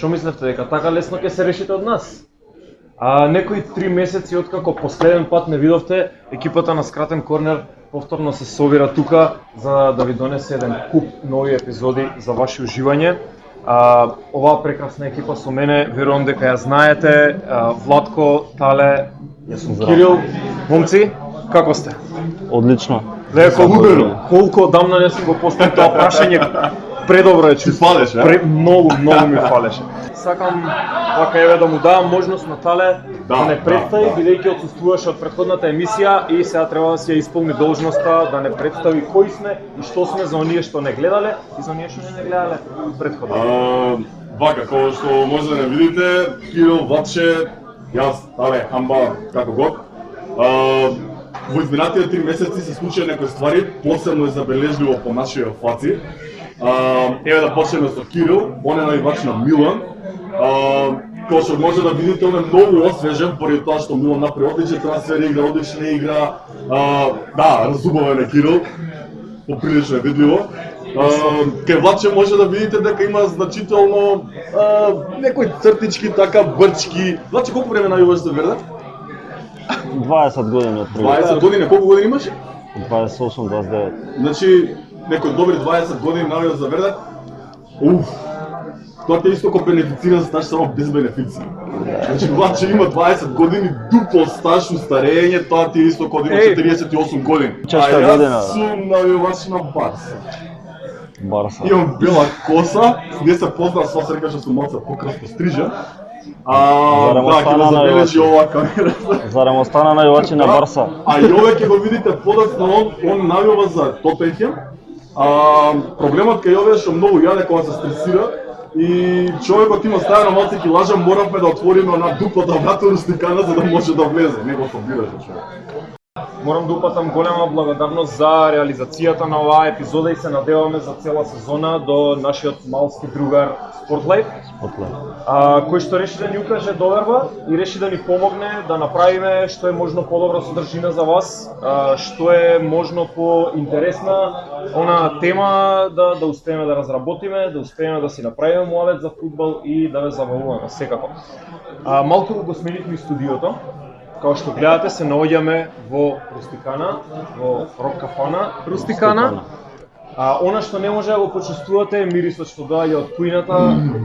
Што мислевте дека така лесно ќе се решите од нас? Некои 3 месеци откако последен пат не видовте, екипата на Скратен корнер повторно се собира тука за да ви донесе еден куп нови епизоди за ваше уживање. Оваа прекрасна екипа со мене, верувам дека ја знаете, Владко, Тале, Кирил, момци, како сте? Одлично. Колку одамна не сум го поставил тоа прашање, предобро е чувство. Фалеше, Многу ми фалеше. Сакам вака еве да му давам можност на Тале да не представи, бидејќи отсуствуваше од претходната емисија и сега треба да си ја исполни должноста да не представи кои сме и што сме за оние што не гледале и за оние што не гледале претходно. Вака, како што може да не видите, Кирил, Владче, јас, Тале, Хамба, како год. Во изминатите 3 месеци се случија некои ствари, посебно е забележливо по нашите фаци. Еве да почнеме со Кирил, он е највач на Милан. Кој што може да видите, он е многу освежен поради тоа што Милан направи одличен трансфер, игра одлична игра. Разубавен е Кирил, поприлично е видливо. Кај Владче може да видите дека има значително некои цртички, така брчки. Владче, колку време најуваш за Вердер? 20 години од 20 години, колку години имаш? 28-29. Значи, некои добри 20 години навија за Вердер. Тоа е исто како бенефициран стаж, само без бенефиции. Значи, Владче има 20 години, дупло стаж, устарење, тоа ти е исто како да има 48 години. Чешка година. Јас сум навивач на Барса. Барса. Имам бела коса, не се познав, сва се река што сум малце покрасно стрижен. Зарем ќе остана го забележи највач. оваа камера. Зарем остана највачи на Барса. А и овој ќе го видите подоцна, он навива за Тотенхем. Проблемот кај овој е што многу јаде кога се стресира и човекот има стајано малце килажа, моравме да отвориме она дуплата врата Рустикана за да може да влезе, него собираше човек. Морам да упатам голема благодарност за реализацијата на оваа епизода и се надеваме за цела сезона до нашиот малски другар Спортлайф, кој што реши да ни укаже доверба и реши да ни помогне да направиме што е можно подобра содржина за вас, што е можно поинтересна она тема да успееме да разработиме, да успееме да си направиме муавет за фудбал и да ве забавуваме секако. Малку го сменивме студиото. Као што гледате, се наоѓаме во Рустикана, во Рок кафана Рустикана. Она што не може да го почувствувате е мирисот што доаѓа од кујната,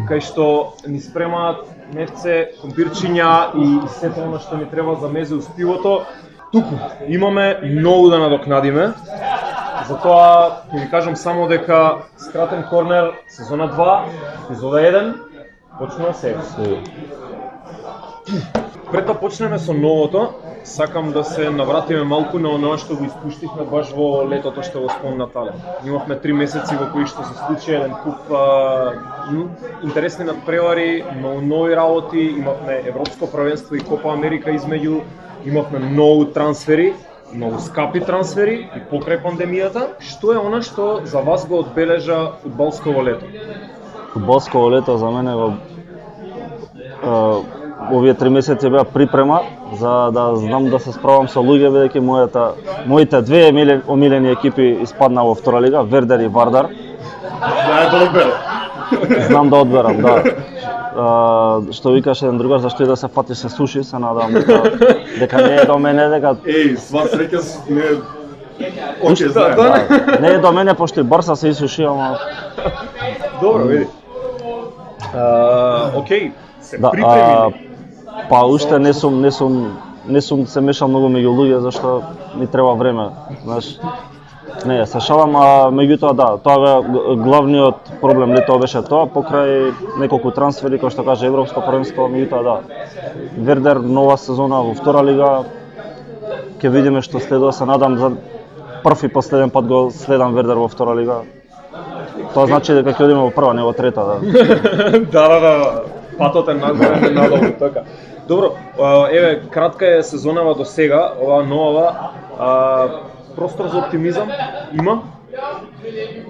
кај што ни спремаат мефце, компирчиња и сето она што ни треба за мезе уз пивото. Туку имаме многу да надокнадиме. Затоа ќе ви кажам само дека Скратен корнер сезона 2, епизода 1 почнува сега. Пред да почнеме со новото, сакам да се навратиме малку на оноа што го испуштивме баш во летото што го спомна Тале. Имавме 3 месеци во кои што се случи еден куп интересни надпревари, многу нови работи, имавме Европско првенство и Копа Америка измеѓу, имавме многу трансфери, многу скапи трансфери и покрај пандемијата. Што е она што за вас го одбележа фудбалсково лето? Фудбалсково лето за мене овие 3 месеци беа припрема за да знам да се справам со луѓе, бидејќи моите две омилени екипи испадна во втора лига, Вердер и Вардар. Знам да одберам, да. Што викаше еден другар, зашто и да се фати се суши, се надам дека не е до мене, дека Сва среќа не не е до мене, пошто и Барса се исуши, ама Добро, види. Океј, се да, припремили. па уште не сум се мешал многу меѓу луѓе, зашто ми треба време, знаеш. Не, се шалам, меѓутоа да, тоа бе главниот проблем лето беше тоа, покрај неколку трансфери, кој што каже Европско првенство, меѓутоа да. Вердер нова сезона во втора лига, ќе видиме што следува, се надам за прв и последен пат го следам Вердер во втора лига. Тоа значи дека ќе одиме во прва, не во трета, да. Да. Патот е надолу, така. Добро, еве, кратка е сезонава до сега, ова нова, простор за оптимизам има?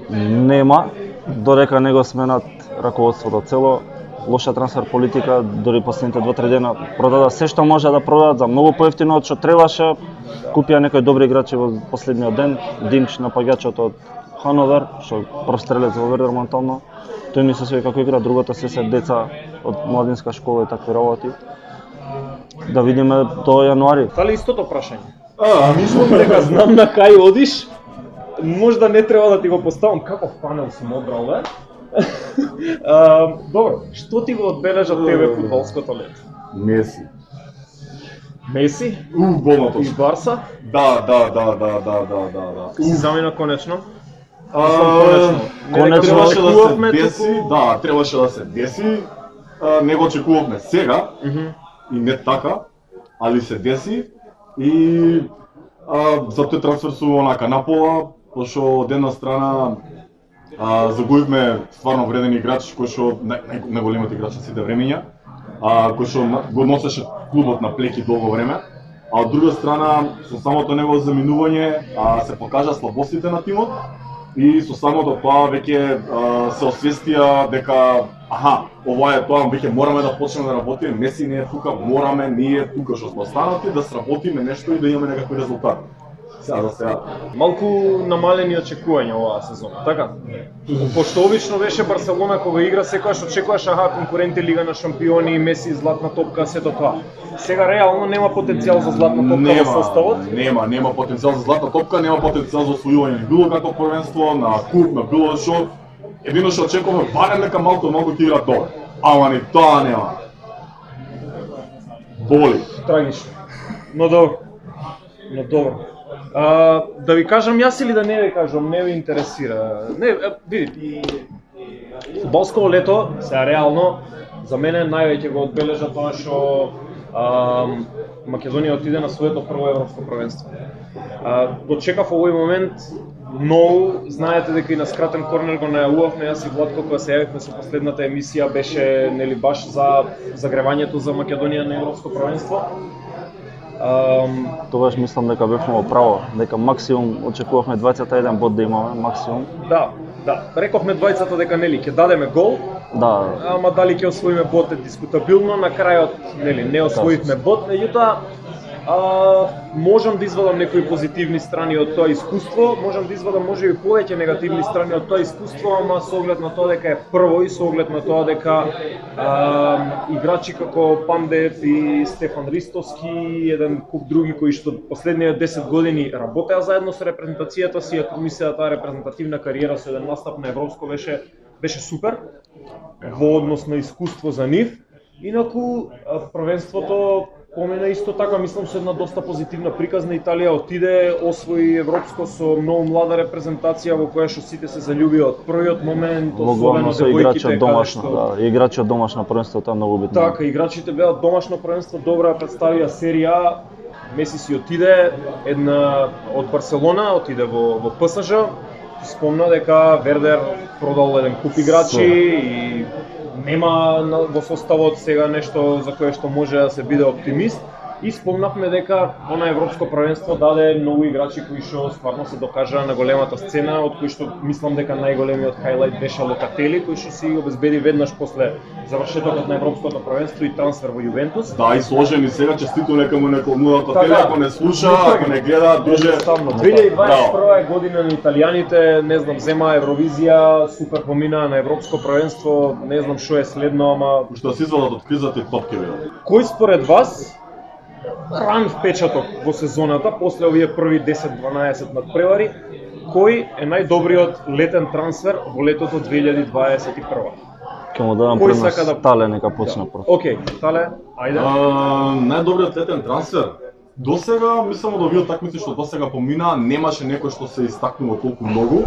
Нема, додека не го сменат раководството цело, лоша трансфер политика, дури последните 2-3 дена продадат се што може да продадат за многу поевтино од што требаше, купија некои добри играчи во последниот ден, Динч напаѓачот од Хановер, што прострелец во Вердер моментално. Тој ми се свеи како игра, другото се деца од младинска школа и такви работи. Да видиме до јануари. Дали истото прашање? Мислам Дека знам на кај одиш, можда не треба да ти го поставам каков панел сум одбрал, бе? Добро, што ти го одбележа тебе фудбалското лето? Меси. Меси? Голното. И Барса? Да. Си замина конечно? Конечно. Требаше да се деси, да, требаше да се деси. Не го очекувавме сега, и не така, али се деси. И затоа трансфер су онака напола, пошто од една страна загубивме стварно вреден играч кој што најголемиот играч на сите времења, кој што го носеше клубот на плеки долго време, а од друга страна со самото негово заминување се покажа слабостите на тимот и со самото тоа веќе се освестија дека ова е тоа, веќе мораме да почнеме да работиме, Меси не е тука, мораме ние тука што сме останати да сработиме нешто и да имаме некакви резултати. Сега. Малку намалени очекувања оваа сезона, така? Пошто обично беше Барселона кога игра секогаш очекуваш конкуренти Лига на шампиони, Меси, златна топка, сето тоа. Сега реално нема потенцијал за златна топка во составот? Нема потенцијал за златна топка, нема потенцијал за освојување на било какво првенство, на куп, на било што. Едино што очекуваме барем нека малку ќе игра добро. Ама ни тоа нема. Боли. Трагично. Но добро. Да ви кажам јас или да не ви кажам, не ви интересира. Не, видите, фудбалско лето, сега реално, за мене највеќе го одбележа тоа што Македонија отиде на своето прво европско првенство. Дочекав овој момент многу, знаете дека и на скратен корнер го најавувавме, јас и Владко кога се јавивме со последната емисија беше нели баш за загревањето за Македонија на европско првенство. Тогаш мислам дека бевме во право, дека максимум очекувавме 21 бод да имаме, максимум. Да. Рековме двајцата дека нели ќе дадеме гол. Да. Ама дали ќе освоиме бод е дискутабилно, на крајот нели не освоивме бод, меѓутоа можам да извадам некои позитивни страни од тоа искуство, можам да извадам можеби повеќе негативни страни од тоа искуство, ама со оглед на тоа дека е прво и со оглед на тоа дека играчи како Пандев и Стефан Ристовски и еден куп други кои што последниве 10 години работеа заедно со репрезентацијата си, ако мислеа таа репрезентативна кариера со еден настап на европско беше супер во однос на искуство за нив. Инаку првенството помина исто така, мислам со една доста позитивна приказна. Италија отиде, освои европско со многу млада репрезентација во која што сите се залюби од првиот момент, особено девојките домашно, играчи од домашно првенство, тоа е многу битно. Така, играчите беа од домашно првенство, добро ја представија серија. Меси си отиде, една од Барселона, отиде во ПСЖ. Спомна дека Вердер продал еден куп играчи и нема во составот сега нешто за кое што може да се биде оптимист. И спомнавме дека она европско првенство даде многу играчи кои што стварно се докажаа на големата сцена, од кои што мислам дека најголемиот хајлајт беше Локатели, кој што си обезбеди веднаш после завршетокот на европското првенство и трансфер во Јувентус. Да, и сложен и сега честито нека му Локатели, ако не слуша, ако не гледа, друже. 2021 година на италијаните, не знам, зема Евровизија, супер поминаа на европско првенство, не знам што е следно, ама што се извадат од кризата и топки беа. Кој според вас ран впечаток во сезоната, после овие први 10-12 надпревари, кој е најдобриот летен трансфер во летото 2021? Ќе му дадам предност Тале, нека почне прв. Океј, Тале, ајде. Најдобриот летен трансфер? Досега, мислам од овие такмици што досега помина, немаше некој што се истакнува толку многу.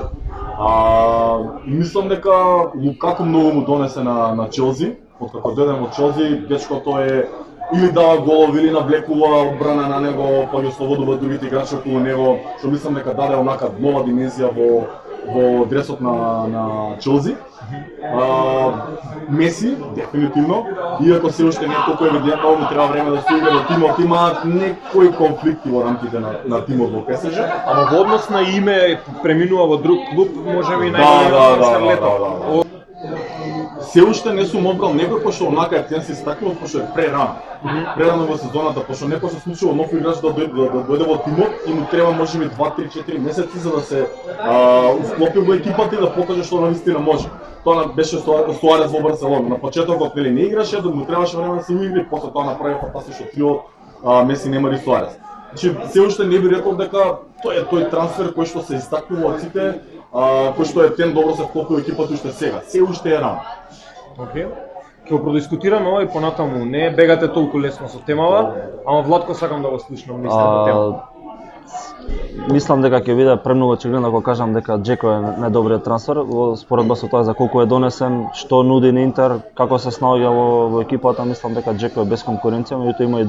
Мислам дека Лукаку многу му донесе на Челси. Откако дојде во Челси, дечкото е или дава голови, или навлекува одбрана на него, па ги ослободува другите играчи околу него, што мислам дека даде онака нова димензија во дресот на Челси. Меси, дефинитивно, иако се уште не е толку евидентно, му треба време да се игра во тимот, имаат некои конфликти во рамките на тимот во ПСЖ. Ама во однос на име преминува во друг клуб, можеби најголемиот трансфер лето. се уште не сум одбрал некој пошто онака ја се стакнува пошто е прерано. Прерано во сезоната, пошто некој се случува нов играч да дојде во тимот и му треба можеби 2-3-4 месеци за да се усклопи во екипата и да покаже што навистина може. Тоа беше Суарес во Барселона. На почетокот нели не играше, да му требаше време да се уигри, после тоа направи фантастично трио Меси, Неймар и Суарес. Значи се уште не би рекол дека тој е тој трансфер кој што се истакнува од сите, кој што е тен добро се вклопи во екипата уште сега. Се уште е рано. Океј. Ќе го продискутираме ова и понатаму. Не бегате толку лесно со темава, ама Владко сакам да го слушнам наистина тема. Мислам дека ќе биде премногу очигледно ако кажам дека Джеко е најдобриот трансфер, споредба со тоа за колку е донесен, што нуди на Интер, како се снаоѓа во екипата, мислам дека Джеко е без конкуренција, меѓутоа има и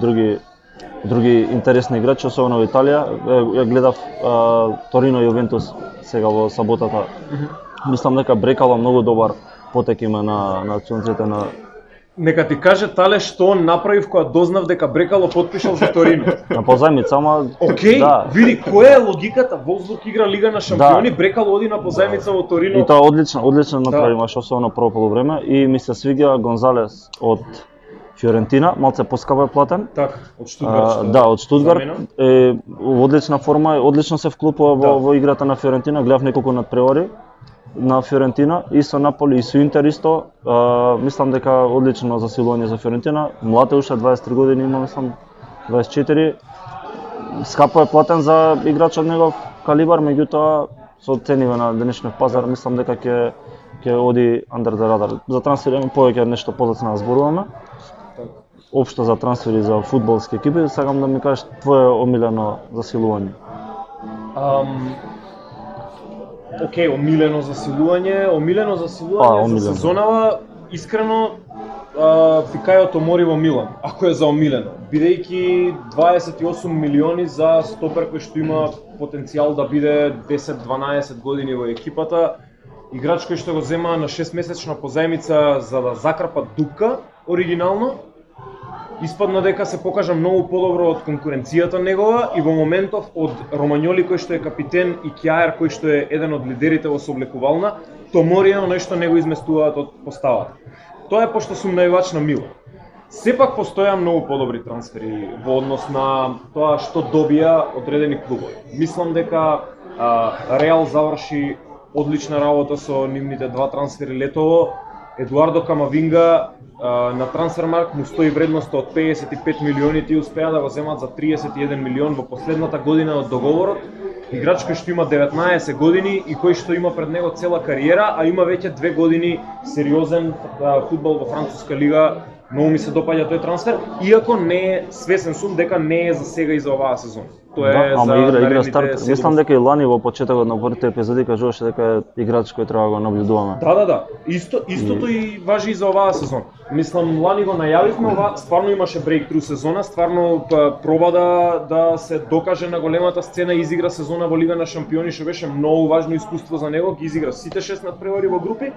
други интересни играчи, особено во Италија. Ја гледав Торино Јувентус сега во саботата. Мислам дека Брекало многу добар потек има на членците на. Нека ти каже Тале што направив кога дознав дека Брекало потпишал за Торино. На позајмица, ама Океј, да. види која е логиката. Волсбург игра Лига на шампиони, Брекало оди на позајмица во Торино. И тоа одлично направи, имаш особено прво полувреме и ми се свиѓа Гонзалес од Фиорентина, малце поскапо е платен. Така, од Штутгарт. Да, од Штутгарт. Во одлична форма, одлично се вклопува во играта на Фиорентина, гледав неколку надпревари на Фиорентина и со Наполи и со Интер исто. Мислам дека одлично засилување за Фиорентина. Млад е уште 23 години, има мислам 24. Скапо е платен за играч од негов калибар, меѓутоа со цениве на денешниот пазар мислам дека ќе оди under the radar. За трансфери повеќе нешто позацна зборуваме. Општо за трансфери за фудбалски екипи, сакам да ми кажеш твое омилено засилување. Океј, омилено засилување за сезонава, искрено Фикајо Томори во Милан, ако е за омилено, бидејќи 28 милиони за стопер кој што има потенцијал да биде 10-12 години во екипата, играч кој што го зема на 6-месечна позајмица за да закрпа дупка оригинално, испадна дека се покажа многу подобро од конкуренцијата негова и во моментов од Ромањоли кој што е капитен и Кјаер кој што е еден од лидерите во сооблекувална, Томори е оној што не го изместуваат од поставата. Тоа е пошто сум највач на Милан. Сепак постоја многу подобри трансфери во однос на тоа што добија одредени клубови. Мислам дека Реал заврши одлична работа со нивните два трансфери летово. Едуардо Камавинга на Трансфермаркт му стои вредноста од 55 милиони и успеа да го земат за 31 милион во последната година од договорот. Играч кој што има 19 години и кој што има пред него цела кариера, а има веќе 2 години сериозен фудбал во француска лига. Многу ми се допаѓа тој трансфер, иако не е свесен сум дека не е за сега и за оваа сезона. Тоа е за игра старт. Мислам дека и Лани во почетокот на првите епизоди кажуваше дека е играч кој треба да го наблюдуваме. Да. Истото и важи и за оваа сезона. Мислам Лани го најавивме, ова стварно имаше брейктру сезона, стварно проба да се докаже на големата сцена и изигра сезона во Лига на шампиони, што беше многу важно искуство за него, ги изигра сите 6 надпревари во групи.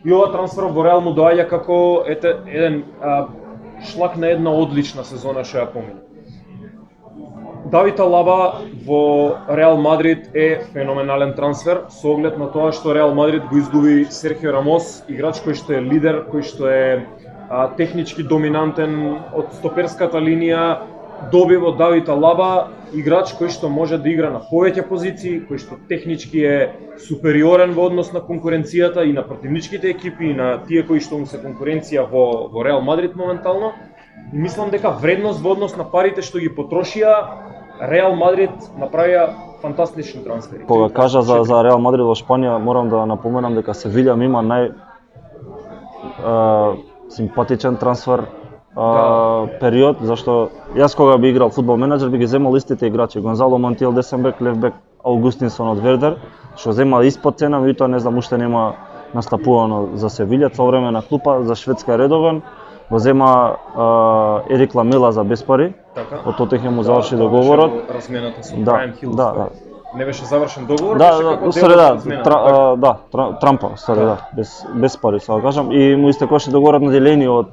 И ова трансфер во Реал му доаѓа како еден шлак на една одлична сезона што ја помина. Давид Алаба во Реал Мадрид е феноменален трансфер со оглед на тоа што Реал Мадрид го изгуби Серхио Рамос, играч кој што е лидер, кој што е технички доминантен од стоперската линија, доби во Давид Алаба, играч кој што може да игра на повеќе позиции, кој што технички е супериорен во однос на конкуренцијата и на противничките екипи и на тие кои што му се конкуренција во Реал Мадрид моментално. И мислам дека вредност во однос на парите што ги потрошија, Реал Мадрид направија фантастични трансфери. Кога кажа за Реал Мадрид во Шпанија, морам да напоменам дека Севилја има симпатичен трансфер период, зашто јас кога би играл фудбал менеджер би ги земал истите играчи, Гонзало Монтиел десенбек, левбек Аугустинсон од Вердер, што зема испод цена, меѓутоа не знам уште нема настапувано за Севилја, цело време на клупа, за Шведска редовен, го зема Ерик Ламела за без пари, од Тотенхем му заврши договорот. Размената со Брайан Хил. Не беше завршен договор, Трампа, без пари, сега кажам, и му истекоше договорот на делени од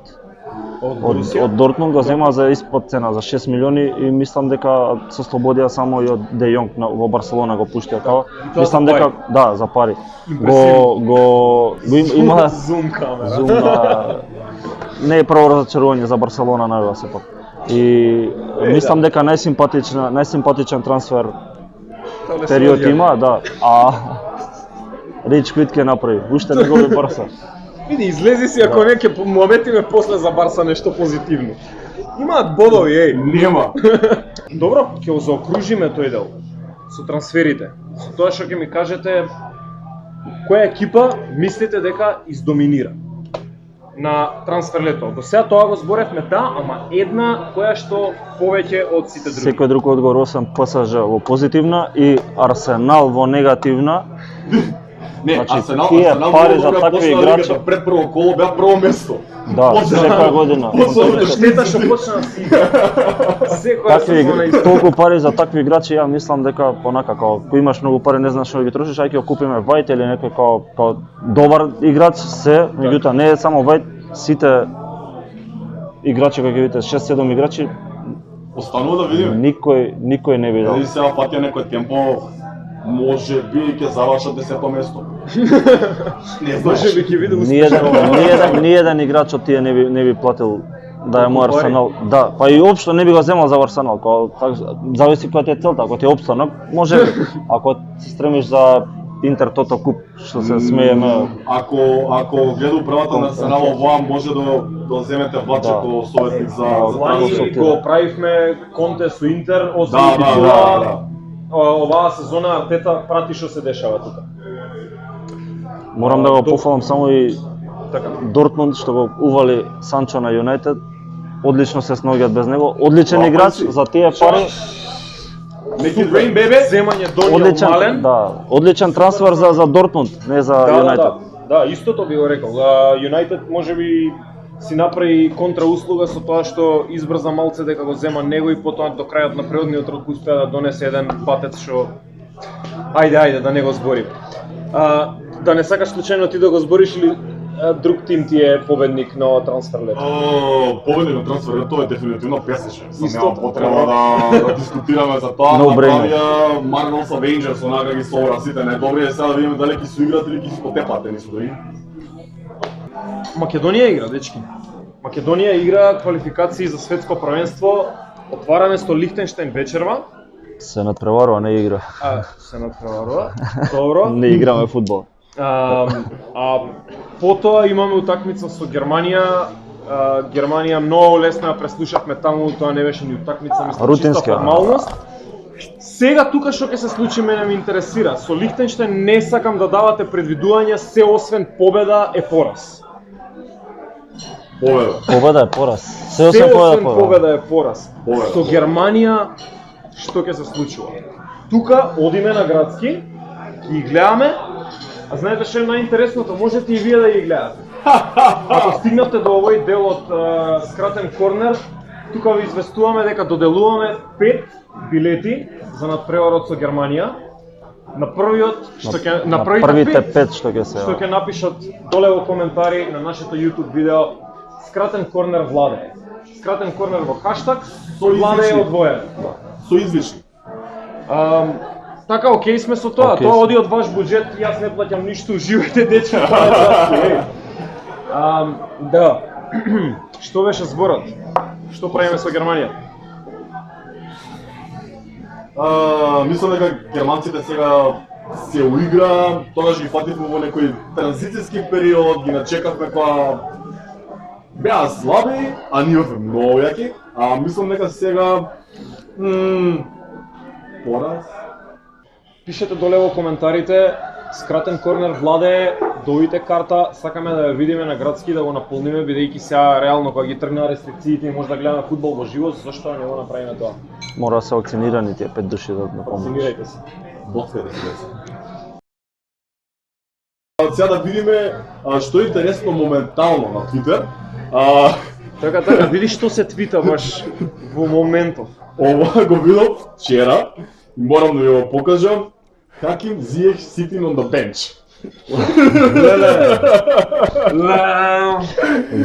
Од Дортмунд го зема за испод цена, за 6 милиони и мислам дека се слободија само и од Де Јонг во Барселона го пуштија тоа. Мислам дека да, за пари. Го има зум камера. зум не е прво разочарување за Барселона најава сепак. И мислам дека најсимпатичен трансфер период има, да. А Рич Квит ќе направи. Уште не го би Барса. Види, излези си ако не ќе мометиме после за Барса нешто позитивно. Имаат бодови, Нема. Добро, ќе го заокружиме тој дел со трансферите. Со тоа што ќе ми кажете која екипа мислите дека издоминира на трансфер лето. До сега тоа го зборевме ама една која што повеќе од сите други. Секој друг одговор освен ПСЖ во позитивна и Арсенал во негативна. Не, Значи, Арсенал тие пари за кога такви почна играчи- лигата пред прво коло беа прво место. Да, секоја година. Штета што почна да си. Секоја Такви сезона толку пари за такви играчи, ја мислам дека понака како кој имаш многу пари не знаеш што ги трошиш, ајде ќе го купиме Вајт или некој како добар играч се, меѓутоа не е само Вајт, сите играчи кои ги видите, 6-7 играчи, Останува да видиме. никој не би дал. Дали сега патија некој темпо може би ќе завршат 10-то место. Не знаеш. може би ќе види Ниеден играч од тие не би платил да е мој Пари. Арсенал. Да, па и општо не би го земал за Арсенал, зависи која ти е целта, ако ти е опстанок, може би. Ако се стремиш за Интер Тото Куп, што се смееме. Ако гледа управата на Арсенал оваа може да земете Ваче Да. како советник за Лани го правивме Конте со Интер, освен Да, титула. да. Оваа сезона Артета прати што се дешава тука. Морам да го пофалам само и Така. Дортмунд што го ували Санчо на Юнайтед. Одлично се сноѓат без него. Одличен Лапа играч си. за тие пари. Neki brain bebe. Земање Дониел Одличен, Мален. да, одличен трансфер за Дортмунд, не за Юнайтед. Да, истото би го рекол. Юнайтед можеби си направи контрауслуга со тоа што избрза малце дека го зема него и потоа до крајот на природниот рок успеа да донесе еден патец што ајде да не го зборим. Да не сакаш случајно ти да го збориш или друг тим ти е победник на трансфер лето? Победник на трансфер, тоа е дефинитивно PSG. Исто. Нема потреба да дискутираме за тоа. No brainer. Направија Marvel's Avengers, онака ги собра сите најдобри, е сега да видиме дали ќе се играат или ќе се потепате нису дори. Македонија игра, дечки. Македонија игра квалификации за светско првенство. Отвара место Лихтенштейн вечерва. Се надпреварува, не игра. Се надпреварува. Добро. Не играме фудбал. Потоа имаме утакмица со Германија. Германија многу лесно ја преслушавме таму, тоа не беше ни утакмица, мислам чиста Рутинска. формалност. Сега тука што ќе се случи мене ме интересира. Со Лихтенштейн не сакам да давате предвидувања, се освен победа е пораз. Победа. Победа е пораз. Се освен победа е пораз. Победа. Со Германија што ќе се случува? Тука одиме на градски, ги гледаме, а знаете што е најинтересното, можете и вие да ги гледате. Ако стигнате до овој дел од скратен корнер, тука ви известуваме дека доделуваме 5 билети за надпреварот со Германија. На првиот што ќе на првите 5 што ќе се. што ќе напишат доле во коментари на нашето YouTube видео скратен корнер Владе. Скратен корнер во хаштаг Владе е одвоен. Со излишни. Така, окей сме со тоа. Окей Тоа сме. оди од ваш буџет, јас не плаќам ништо, уживајте дечки. Тоа е таски, еј. Да. Што беше зборот? Што правиме со Германија? Мислам дека германците сега се уигра, тогаш ги фативме во некој транзицијски период, ги начекавме кога беа слаби, а ние овде многу јаки. Мислам дека сега пораз. Пишете доле во коментарите, скратен корнер Владе, дојдете карта, сакаме да ја видиме на градски да го наполниме, бидејќи сега реално кога ги тргнаа рестрикциите и може да гледаме фудбал во живо, зашто не го направиме тоа? Мора да се вакцинирани тие 5 души да напомниш. Вакцинирајте се. Боцкајте се деца. Сега да видиме што е интересно моментално на Twitter. Така, види што се твита баш во моментов. Ова го видов вчера и морам да ви го покажам. Хаким Зиех sitting on the bench.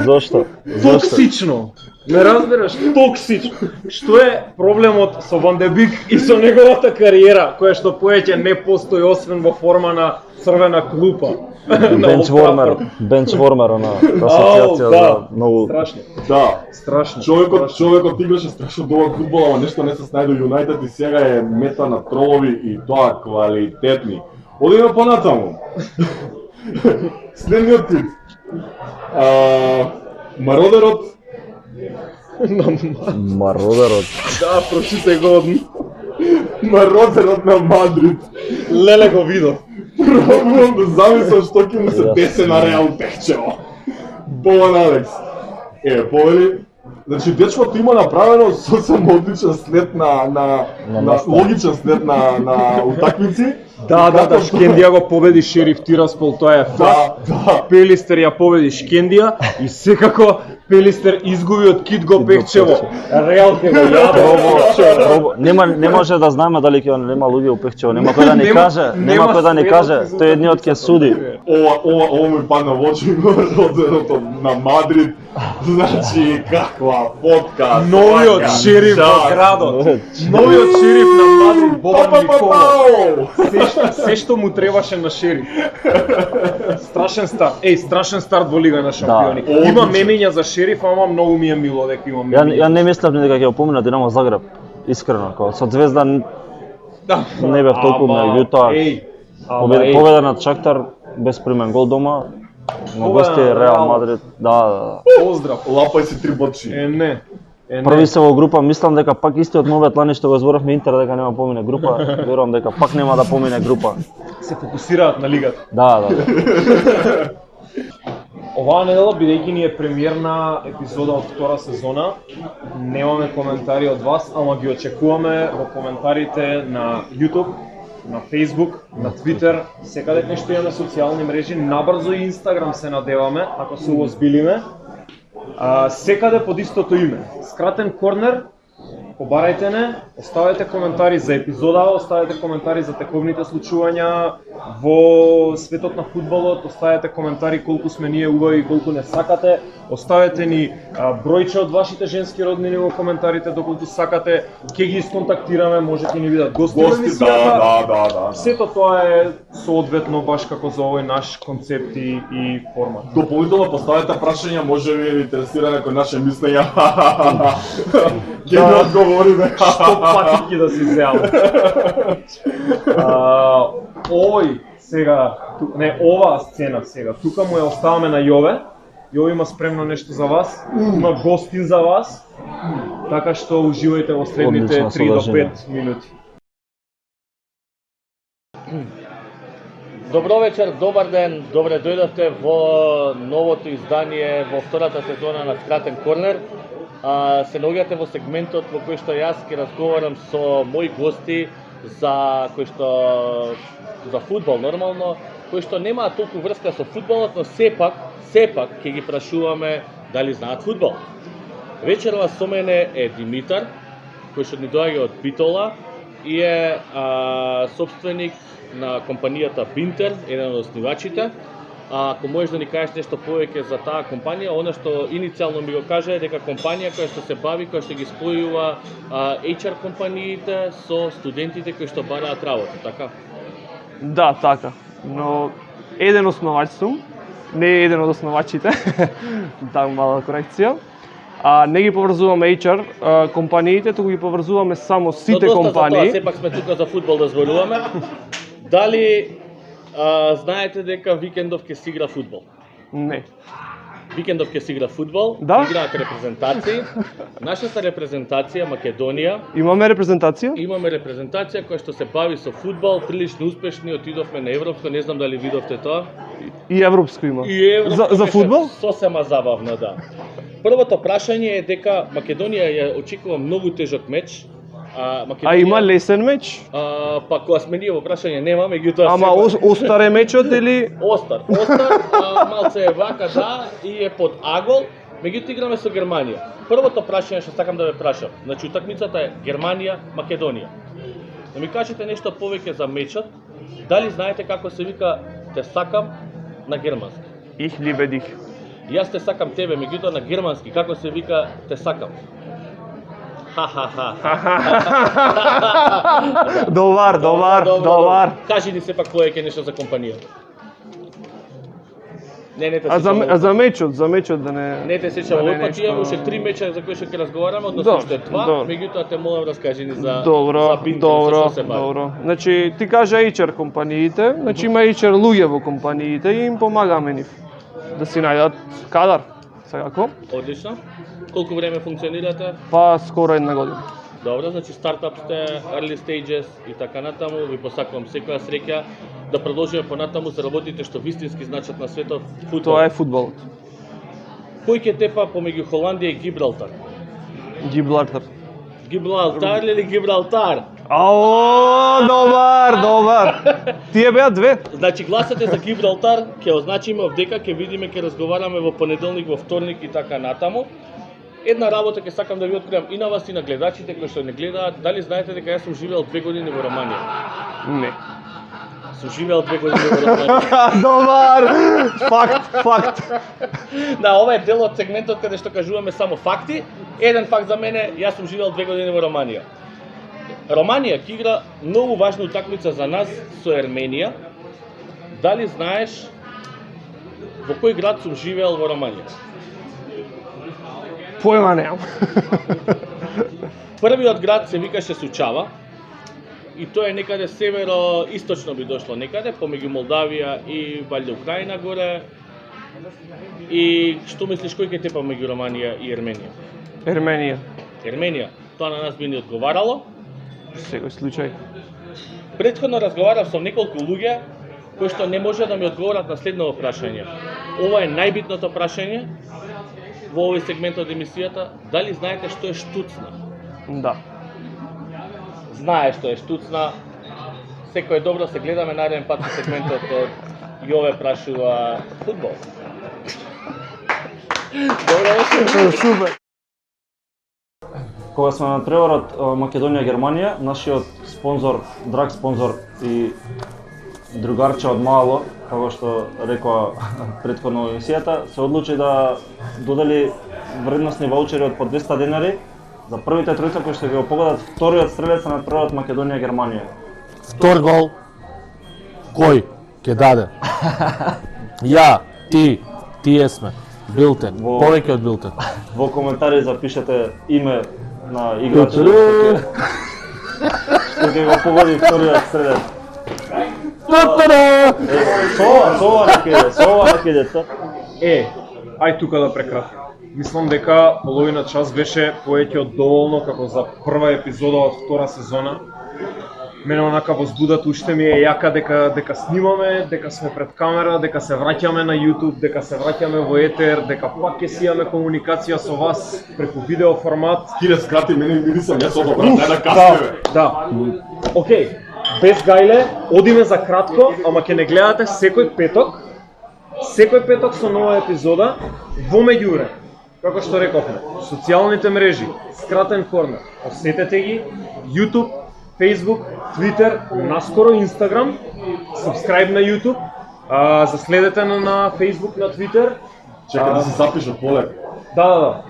Зошто? Токсично. Не разбираш, токсично. Што е проблемот со Ван де Бик и со неговата кариера, која што повеќе не постои освен во форма на црвена клупа? Бенчвормер, она асоциација за многу. Страшно. Да, Страшно. човекот играше страшно добар фудбал, ама нешто не се снајде Юнайтед и сега е мета на тролови и тоа квалитетни. Одиме понатаму. Следниот тип. Мародерот. Мародерот. Да, прочитај го од Мародерот на Мадрид. Леле го видов. Пробувам да замислам што ќе му се десе на Реал Пехчево. Боган Алекс. Повели, значи дечкото има направено сосем одличен след на логичен след на утакмици. Да, Шкендија го победи Шериф Тираспол, тоа е факт. Да. Пелистер ја победи Шкендија и секако Пелистер изгуби од Китго Пехчево. Реал ќе го јаде. Не може да знаеме дали ќе нема луѓе у Пехчево, нема кој да ни каже, нема кој да ни каже, тој едниот ќе суди. Ова ми падна во очи родерото на Мадрид. Значи каква фотка. Новиот шериф во градот. Новиот шериф на Мадрид, Бобан Николов. Се што му требаше на шериф. Страшен старт. Страшен старт во Лига на шампиони. Има мемиња за шериф, ама многу ми е мило дека има мемиња. Ја не мислев дека ќе го поминат Динамо Загреб. Искрено, кога со Звезда не бев толку меѓутоа. Победа над Шахтар, безпримен гол дома. На гости Реал Мадрид. Да. Поздрав. Лапај си 3 бочи. Не. Први се во група, мислам дека пак истиот мовет лани што го зборавме Интер дека нема помине група, верувам дека пак нема да помине група. Се фокусираат на лигата. Да. Оваа недела, бидејќи ни е премиерна епизода од втора сезона, немаме коментари од вас, ама ги очекуваме во коментарите на YouTube, на Facebook, на Twitter, секаде кај што имаме социјални мрежи, набрзо и Instagram се надеваме, ако се уозбилиме. Секаде под истото име. Скратен корнер, побарајте не, оставете коментари за епизода, оставете коментари за тековните случувања во светот на фудбалот, оставете коментари колку сме ние убави и колку не сакате, оставете ни бројче од вашите женски роднини во коментарите доколку сакате, ќе ги исконтактираме, можете ни видат гости во емисијата. Да. Сето тоа е соодветно баш како за овој наш концепт и формат. Дополнително поставете прашања, може би ви интересира некој наше мислења. Ќе ви одговориме. Што патики да си земам. Оваа сцена сега, тука му ја оставаме на Јове. Јове има спремно нешто за вас, има гостин за вас, така што уживајте во следните 3 до 5 минути. Добро вечер, добар ден, добре дојдовте во новото издание во втората сезона на Скратен корнер. Се наоѓате во сегментот во кој што јас ќе разговарам со мои гости за фудбал нормално, кои што немаат толку врска со фудбалот, но сепак ќе ги прашуваме дали знаат фудбал. Вечерва со мене е Димитар, кој што ни доаѓа од Битола и е собственик на компанијата Бинтер, еден од основачите. Ако можеш да ни кажеш нешто повеќе за таа компанија, она што иницијално ми го кажа е дека компанија која што се бави, која што ги спојува HR компаниите со студентите кои што бараат работа, така? Да, така. Но еден основач сум, не е еден од основачите, така мала корекција. Не ги поврзуваме HR компаниите, туку ги поврзуваме само сите компании. За тоа, сепак сме тука за фудбал да зборуваме. Дали знаете дека викендов ќе се игра фудбал? Не. Викендов ќе се игра фудбал, Да. играат репрезентации. Нашата репрезентација Македонија, Имаме репрезентација? имаме репрезентација која што се бави со фудбал, прилично успешни, отидовме на Европско, не знам дали видовте тоа. И европско има. И Европско За беше фудбал? Сосема забавно, да. Првото прашање е дека Македонија ја очекува многу тежок меч. А има лесен меч? Па кога сме ние во прашање нема, меѓутоа Ама остар е мечот или? Остар, малце е вака, да, и е под агол, меѓутоа играме со Германија. Првото прашање што сакам да ве прашам, значи утакмицата е Германија-Македонија. Да ми кажете нешто повеќе за мечот, дали знаете како се вика те сакам на германски. Ich liebe dich. Јас те сакам тебе, меѓутоа на германски како се вика те сакам? Ха-ха-ха. Добар. Кажи ни сепак повеќе нешто за компанијата. Не те А сеќам. за мечот да не... Не те сеќам да не овој пат, нешто- имаме уште 3 меча за кои ќе разговараме, односно уште 2, добро. меѓутоа те молам раскажи ни за Добро, Бинтер, за што се бави. добро. Значи, ти кажа HR компаниите, значи има HR луѓе во компаниите и им помагаме нив да си најдат кадар. Секако, Одлично. Колку време функционирате? па скоро една година. Добро, значи стартап сте, early stages и така натаму, ви посакувам секоја среќа да продолжиме понатаму за работите што вистински значат на светот фудбал. Тоа е фудбалот. Кој ќе тепа помеѓу Холандија и Гибралтар? Гиблартар. Гибралтар или Гибралтар? Ао, добар. Тие беа две. Значи гласате за Гибралтар, ќе означиме овдека, ќе видиме, ќе разговараме во понеделник, во вторник и така натаму. Една работа ќе сакам да ви откриам и на вас и на гледачите кои што не гледаат, дали знаете дека јас сум живеел 2 години во Романија? Не. Сум живеел 2 години во Романија. Добар. Факт. Да, ова е дел од сегментот каде што кажуваме само факти. Еден факт за мене, јас сум живеел 2 години во Романија. Романија ќе игра многу важна утакмица за нас со Ерменија. Дали знаеш во кој град сум живеел во Романија? Појма немам. Првиот град се викаше Сучава и тоа е некаде северо-источно би дошло некаде, помеѓу Молдавија и валјда Украина горе. И што мислиш кој ќе тепа меѓу Романија и Ерменија? Ерменија. Ерменија, тоа на нас би ни одговарало. Секој случај. Претходно разговарав со неколку луѓе кои што не може да ми одговорат на следното прашање. Ова е најбитното прашање во овој сегмент од емисијата. Дали знаете што е штуцна? Да. Знае што е штуцна. Секој е добро, се гледаме нареден пат на сегментот од Јове прашува фудбал. Добро, Супер. Кога сме на преворот Македонија-Германија, нашиот спонзор, драг спонзор и другарче од мало, како што рекоа претходно во емисијата, се одлучи да додели вредносни ваучери од по 200 денари за првите тројца кои што ќе го погодат вториот стрелец на преворот Македонија-Германија. Втор гол, кој ќе даде? Ја, тие сме. Билтен, повеќе од Билтен. Во коментари запишете име на играчот што ќе го погоди вториот стрелец. Со ова не кидете. Ај тука да прекратим. Мислам дека половина час беше повеќе од доволно како за прва епизода од втора сезона. Мене онака возбудат, уште ми е јака дека снимаме, дека сме пред камера, дека се враќаме на YouTube, дека се враќаме во етер, дека пак ќе си имаме комуникација со вас преку видео формат. Ти не скрати, мене ми мирисам, јас одобрам, дај да каснеме. Да. Океј, без гајле, одиме за кратко, ама ќе не гледате секој петок со нова епизода во меѓувреме. Како што рековме, социјалните мрежи, скратен корнер, посетете ги, YouTube, Facebook, Twitter, наскоро Instagram, subscribe на YouTube, заследете на Facebook, на Twitter. Чекай да се запишат полека. Да.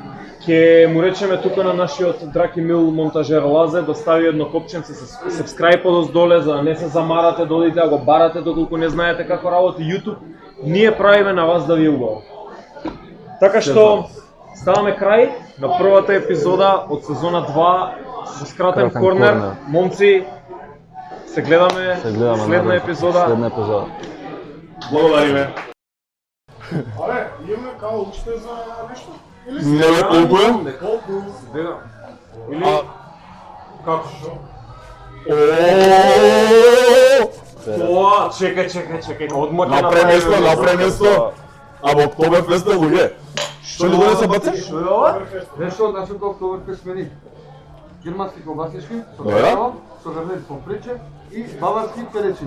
Ке му речеме тука на нашиот драг Емил монтажер Лазе да стави едно копченце со subscribe одоздоле за да не се замарате, да одите да го барате доколку не знаете како работи YouTube. Ние правиме на вас да ви е убаво. Така што ставаме крај на првата епизода од сезона 2 со скратен корнер. Момци, се гледаме следна епизода. Благодариме. Абе, имаме као уште за нешто? Не бе, колку е? Или како што? Тоа, чекај, одмор ќе Напре место. А во Октоберфест луѓе. Што ли донесе баце? Што е ова? Нешто од нашето Октоберфест мени. Германски колбаснички, со Добре. кафе, со грнет помприче и баварски перечи.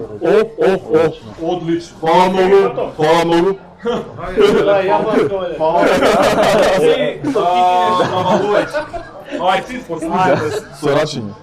Одлично. Фала многу. Ај, ти, Со рачење.